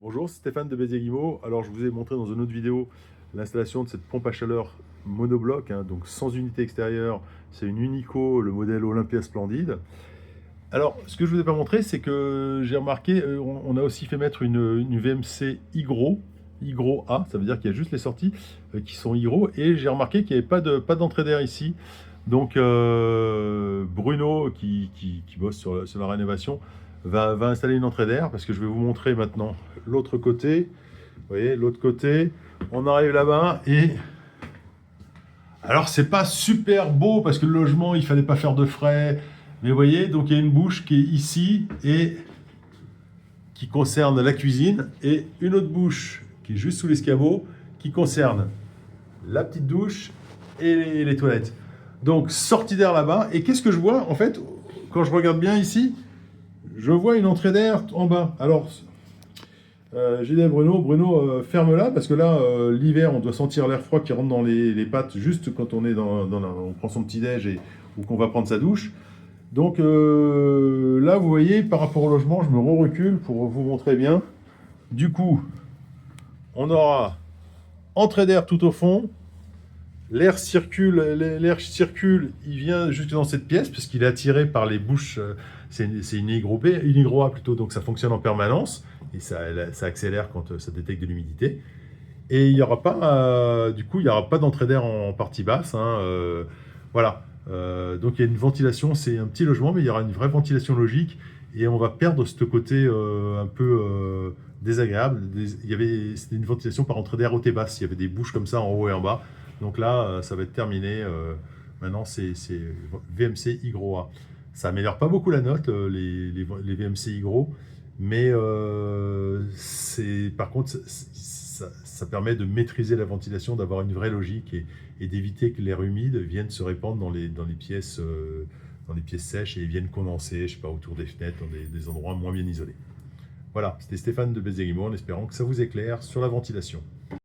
Bonjour, c'est Stéphane de Béziers-Guimau. Alors, je vous ai montré dans une autre vidéo l'installation de cette pompe à chaleur monobloc, donc sans unité extérieure. C'est une Unico, le modèle Olympia Splendide. Alors, ce que je ne vous ai pas montré, c'est que j'ai remarqué, on a aussi fait mettre une VMC Hygro A, ça veut dire qu'il y a juste les sorties qui sont Hygro, et j'ai remarqué qu'il n'y avait pas d'entrée d'air ici. Donc, Bruno, qui bosse sur la rénovation, va installer une entrée d'air, parce que je vais vous montrer maintenant l'autre côté. Vous voyez, l'autre côté, on arrive là-bas, et alors c'est pas super beau, parce que le logement, il fallait pas faire de frais, mais vous voyez, donc il y a une bouche qui est ici, et qui concerne la cuisine, et une autre bouche qui est juste sous l'escabeau, qui concerne la petite douche et les toilettes. Donc, sortie d'air là-bas. Et qu'est-ce que je vois? En fait, quand je regarde bien ici, je vois une entrée d'air en bas. Alors, j'ai dit à Bruno, ferme-la, parce que là, l'hiver, on doit sentir l'air froid qui rentre dans les pattes juste quand on est on prend son petit-déj ou qu'on va prendre sa douche. Donc là, vous voyez, par rapport au logement, je me recule pour vous montrer bien. Du coup, on aura entrée d'air tout au fond. L'air circule, il vient jusque dans cette pièce, parce qu'il est attiré par les bouches. C'est une Hygro A plutôt, donc ça fonctionne en permanence, et ça accélère quand ça détecte de l'humidité. Et il n'y aura pas, du coup, il n'y aura pas d'entrée d'air en partie basse. Voilà. Donc il y a une ventilation, c'est un petit logement, mais il y aura une vraie ventilation logique, et on va perdre ce côté un peu désagréable. C'était une ventilation par entrée d'air haute et basse. Il y avait des bouches comme ça en haut et en bas. Donc là, ça va être terminé. Maintenant, c'est VMC Hygro A. Ça améliore pas beaucoup la note, les VMC Hygro, mais par contre, ça permet de maîtriser la ventilation, d'avoir une vraie logique, et d'éviter que l'air humide vienne se répandre dans les pièces sèches, et vienne condenser, je sais pas, autour des fenêtres, dans des endroits moins bien isolés. Voilà, c'était Stéphane de Béziers-Guimau, en espérant que ça vous éclaire sur la ventilation.